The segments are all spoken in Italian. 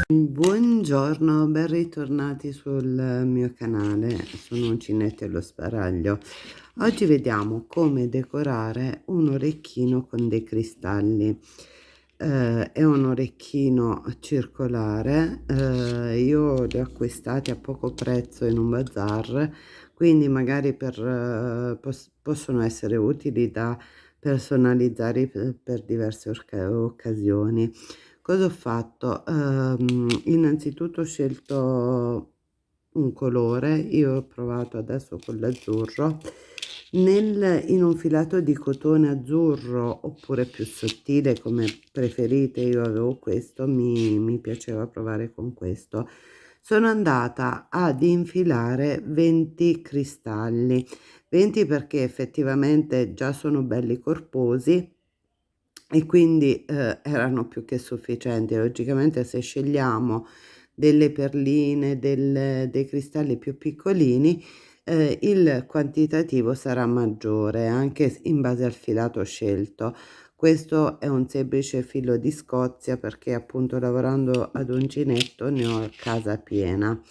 Buongiorno, ben ritornati sul mio canale, sono Uncinetto e lo Sparaglio. Oggi vediamo come decorare un orecchino con dei cristalli. È un orecchino circolare, io li ho acquistati a poco prezzo in un bazar, quindi magari possono essere utili da personalizzare per diverse occasioni. Cosa ho fatto? Innanzitutto ho scelto un colore, io ho provato adesso con l'azzurro, in un filato di cotone azzurro oppure più sottile come preferite, io avevo questo, mi piaceva provare con questo. Sono andata ad infilare 20 cristalli, 20 perché effettivamente già sono belli corposi e quindi, erano più che sufficienti. Logicamente se scegliamo delle perline, dei cristalli più piccolini, il quantitativo sarà maggiore, anche in base al filato scelto. Questo è un semplice filo di Scozia perché appunto lavorando ad uncinetto ne ho a casa piena.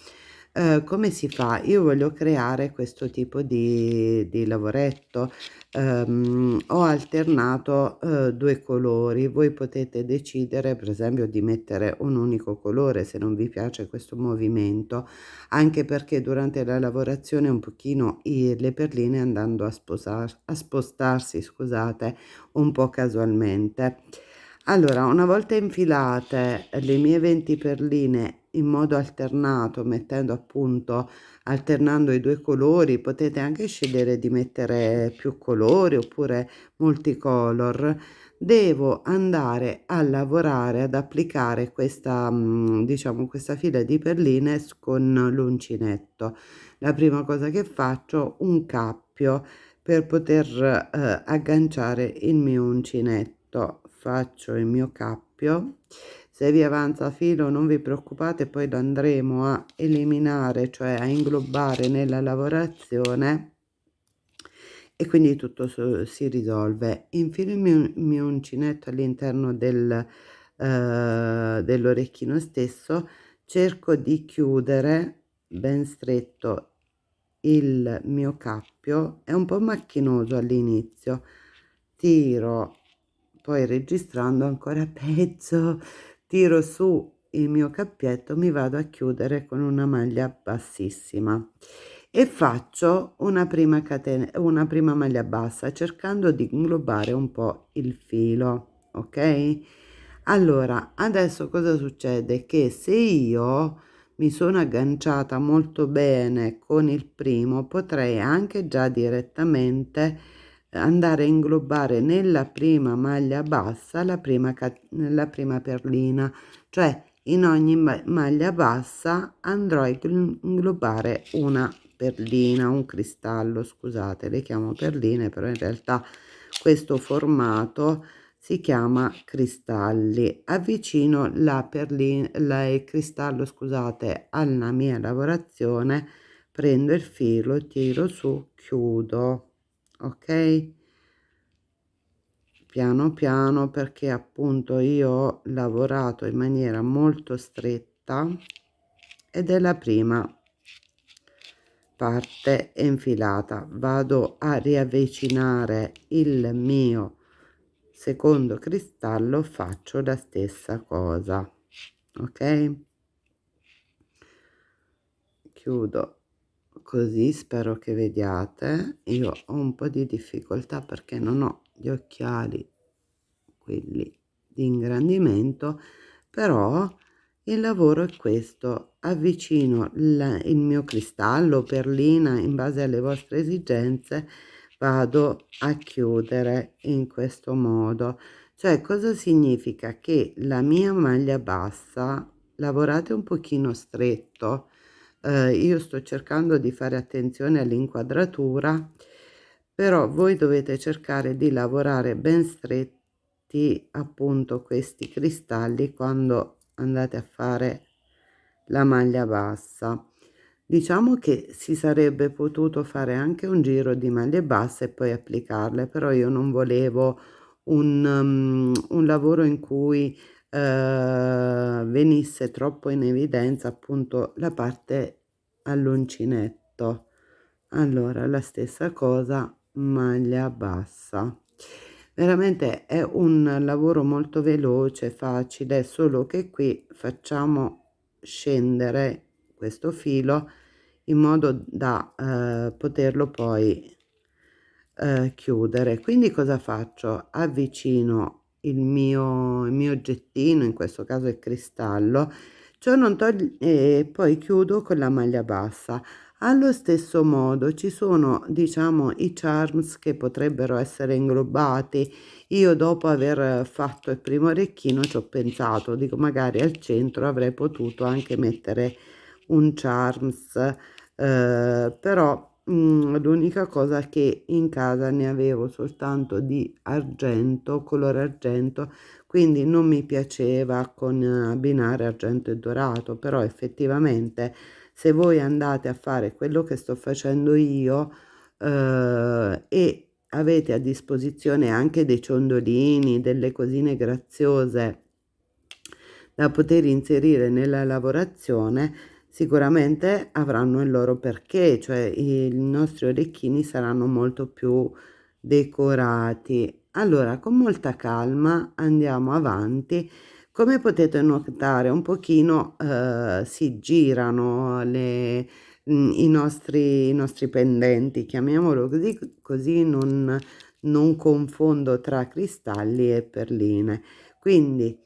Come si fa? Io voglio creare questo tipo di lavoretto. Ho alternato 2 colori. Voi potete decidere per esempio di mettere un unico colore se non vi piace questo movimento, anche perché durante la lavorazione un pochino le perline andando a spostarsi, scusate, un po' casualmente. Allora, una volta infilate le mie 20 perline in modo alternato, mettendo appunto alternando i 2 colori, potete anche scegliere di mettere più colori oppure multicolor. Devo andare a lavorare, ad applicare questa, diciamo questa fila di perline con l'uncinetto. La prima cosa che faccio, un cappio per poter, agganciare il mio uncinetto. Faccio il mio cappio. Se vi avanza filo non vi preoccupate, poi lo andremo a eliminare, cioè a inglobare nella lavorazione e quindi tutto si risolve. Infilo il mio uncinetto all'interno dell'orecchino stesso, cerco di chiudere ben stretto il mio cappio, è un po' macchinoso all'inizio, tiro, poi registrando ancora peggio, tiro su il mio cappietto, mi vado a chiudere con una maglia bassissima e faccio una prima maglia bassa cercando di inglobare un po' il filo, ok? Allora adesso cosa succede? Che se io mi sono agganciata molto bene con il primo, potrei anche già direttamente andare a inglobare nella prima maglia bassa la prima perlina, cioè in ogni maglia bassa andrò a inglobare una perlina, un cristallo, scusate, le chiamo perline, però in realtà questo formato si chiama cristalli. Avvicino il cristallo, scusate, alla mia lavorazione, prendo il filo, tiro su, chiudo, ok? Piano piano perché appunto io ho lavorato in maniera molto stretta ed è la prima parte infilata. Vado a riavvicinare il mio secondo cristallo, faccio la stessa cosa, ok? Chiudo così, spero che vediate. Io ho un po' di difficoltà perché non ho gli occhiali, quelli di ingrandimento, però il lavoro è questo: avvicino il mio cristallo, perlina, in base alle vostre esigenze, vado a chiudere in questo modo. Cioè, cosa significa? Che la mia maglia bassa, lavorate un pochino stretto, io sto cercando di fare attenzione all'inquadratura, però voi dovete cercare di lavorare ben stretti appunto questi cristalli quando andate a fare la maglia bassa. Diciamo che si sarebbe potuto fare anche un giro di maglie basse e poi applicarle, però io non volevo un lavoro in cui venisse troppo in evidenza appunto la parte all'uncinetto. Allora la stessa cosa, maglia bassa. Veramente è un lavoro molto veloce, facile, solo che qui facciamo scendere questo filo in modo da poterlo poi chiudere. Quindi cosa faccio? Avvicino il mio oggettino, in questo caso il cristallo, ciò non togl e poi chiudo con la maglia bassa. Allo stesso modo ci sono, diciamo, i charms che potrebbero essere inglobati. Io dopo aver fatto il primo orecchino ci ho pensato, dico magari al centro avrei potuto anche mettere un charms, però l'unica cosa che in casa ne avevo soltanto di argento, colore argento, quindi non mi piaceva con abbinare argento e dorato, però effettivamente se voi andate a fare quello che sto facendo io e avete a disposizione anche dei ciondolini, delle cosine graziose da poter inserire nella lavorazione, sicuramente avranno il loro perché, cioè i nostri orecchini saranno molto più decorati. Allora, con molta calma andiamo avanti. Come potete notare, un pochino si girano i nostri pendenti, chiamiamolo così, così non confondo tra cristalli e perline. Quindi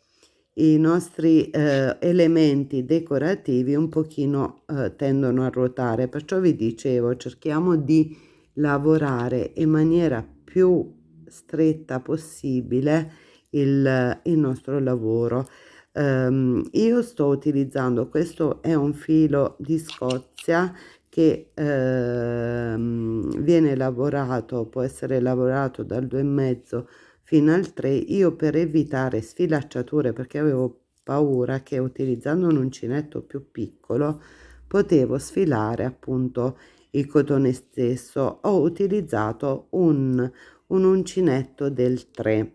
i nostri elementi decorativi un pochino tendono a ruotare, perciò vi dicevo cerchiamo di lavorare in maniera più stretta possibile il nostro lavoro. Io sto utilizzando, questo è un filo di Scozia che viene lavorato, può essere lavorato dal 2,5 fino al 3. Io, per evitare sfilacciature, perché avevo paura che utilizzando un uncinetto più piccolo potevo sfilare appunto il cotone stesso, ho utilizzato un uncinetto del 3.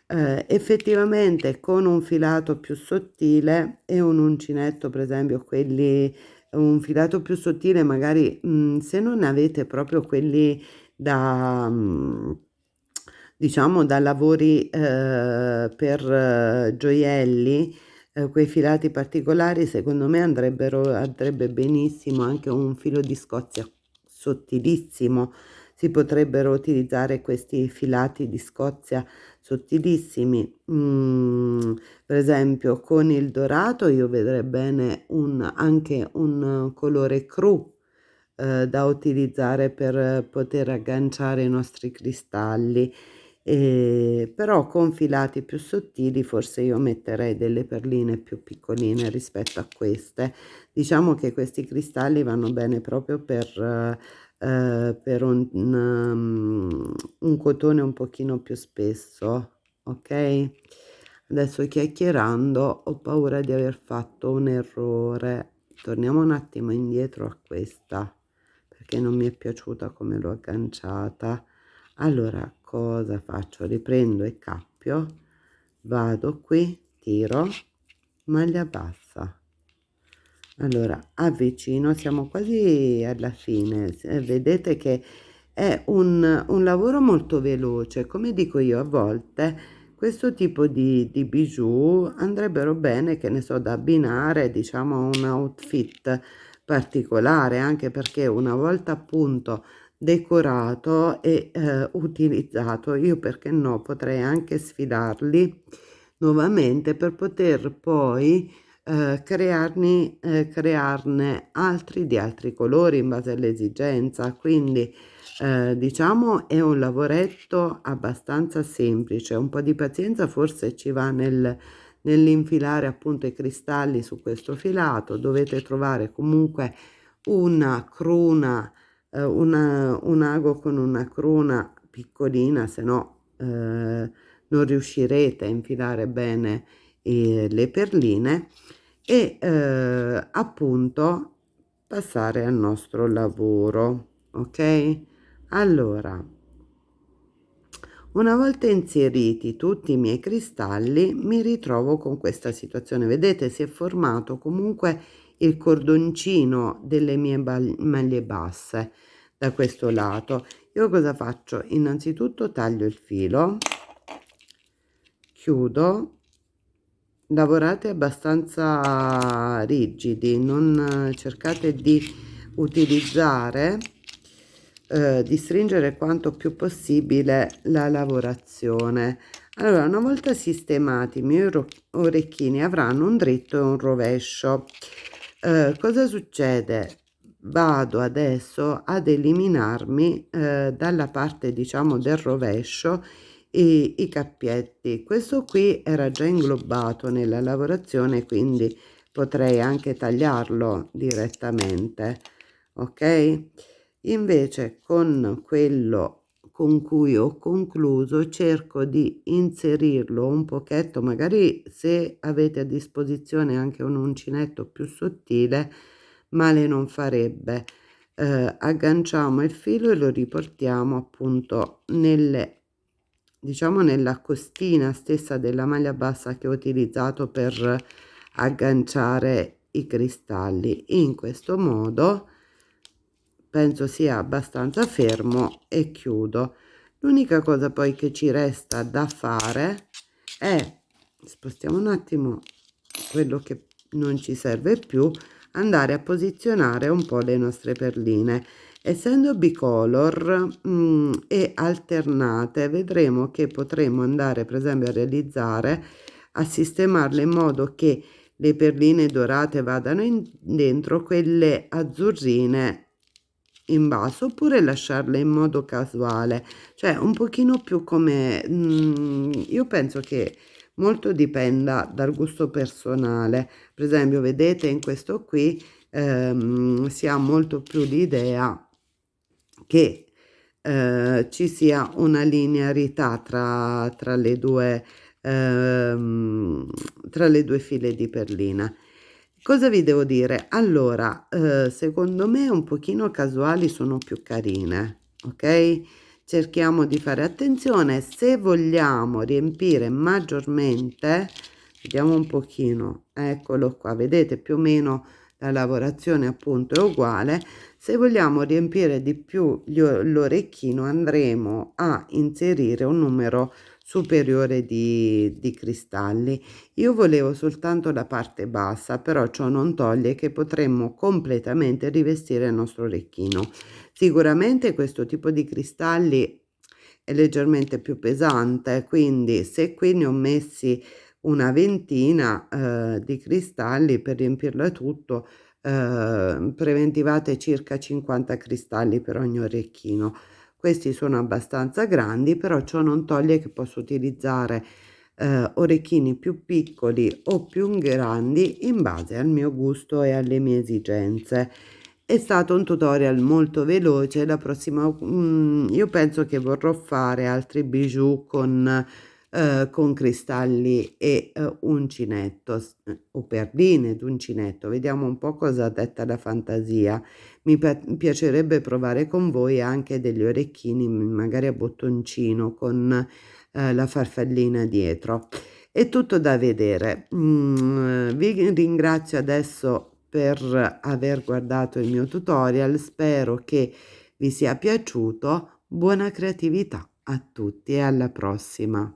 Effettivamente con un filato più sottile e un uncinetto, per esempio quelli, un filato più sottile magari, se non avete proprio quelli da diciamo da lavori per gioielli, quei filati particolari, secondo me andrebbe benissimo anche un filo di Scozia sottilissimo. Si potrebbero utilizzare questi filati di Scozia sottilissimi. Per esempio con il dorato io vedrei bene anche un colore cru da utilizzare per poter agganciare i nostri cristalli, però con filati più sottili forse io metterei delle perline più piccoline rispetto a queste. Diciamo che questi cristalli vanno bene proprio per un cotone un pochino più spesso, ok? Adesso chiacchierando ho paura di aver fatto un errore. Torniamo un attimo indietro a questa perché non mi è piaciuta come l'ho agganciata. Allora cosa faccio? Riprendo il cappio, vado qui, tiro, maglia bassa. Allora avvicino, siamo quasi alla fine. Vedete che è un lavoro molto veloce. Come dico io, a volte questo tipo di bijou andrebbero bene, che ne so, da abbinare, diciamo, a un outfit particolare, anche perché una volta appunto decorato e utilizzato, io perché no, potrei anche sfilarli nuovamente per poter poi crearne altri di altri colori in base all'esigenza. Quindi diciamo è un lavoretto abbastanza semplice, un po' di pazienza forse ci va nell'infilare appunto i cristalli su questo filato. Dovete trovare comunque una cruna, un ago con una cruna piccolina, se no non riuscirete a infilare bene le perline e appunto passare al nostro lavoro. Ok, allora Una volta inseriti tutti i miei cristalli mi ritrovo con questa situazione. Vedete, si è formato comunque il cordoncino delle mie maglie basse da questo lato. Io cosa faccio? Innanzitutto taglio il filo, chiudo. Lavorate abbastanza rigidi, non cercate di utilizzare, di stringere quanto più possibile la lavorazione. Allora, una volta sistemati i miei orecchini avranno un dritto e un rovescio. Cosa succede? Vado adesso ad eliminarmi dalla parte, diciamo, del rovescio i cappietti. Questo qui era già inglobato nella lavorazione, quindi potrei anche tagliarlo direttamente, ok? Invece con quello con cui ho concluso cerco di inserirlo un pochetto, magari se avete a disposizione anche un uncinetto più sottile male non farebbe. Agganciamo il filo e lo riportiamo appunto nelle, diciamo, nella costina stessa della maglia bassa che ho utilizzato per agganciare i cristalli. In questo modo penso sia abbastanza fermo e chiudo. L'unica cosa poi che ci resta da fare è, spostiamo un attimo quello che non ci serve più, andare a posizionare un po' le nostre perline. Essendo bicolor e alternate, vedremo che potremo andare per esempio a realizzare, a sistemarle in modo che le perline dorate vadano dentro, quelle azzurrine in basso, oppure lasciarle in modo casuale, cioè un pochino più come io penso che molto dipenda dal gusto personale. Per esempio, vedete in questo qui si ha molto più l'idea che ci sia una linearità ehm, tra le due file di perlina. Cosa vi devo dire? Allora, secondo me un pochino casuali sono più carine, ok? Cerchiamo di fare attenzione, se vogliamo riempire maggiormente, vediamo un pochino, eccolo qua, vedete più o meno la lavorazione appunto è uguale. Se vogliamo riempire di più l'orecchino andremo a inserire un numero superiore di cristalli. Io volevo soltanto la parte bassa, però ciò non toglie che potremmo completamente rivestire il nostro orecchino. Sicuramente questo tipo di cristalli è leggermente più pesante, quindi se qui ne ho messi una ventina di cristalli per riempirlo tutto, preventivate circa 50 cristalli per ogni orecchino. Questi sono abbastanza grandi, però ciò non toglie che posso utilizzare orecchini più piccoli o più grandi in base al mio gusto e alle mie esigenze. È stato un tutorial molto veloce. La prossima io penso che vorrò fare altri bijou con cristalli e uncinetto o perline ed uncinetto. Vediamo un po' cosa detta la fantasia. Mi piacerebbe provare con voi anche degli orecchini magari a bottoncino con la farfallina dietro. È tutto da vedere. Vi ringrazio adesso per aver guardato il mio tutorial, spero che vi sia piaciuto. Buona creatività a tutti e alla prossima.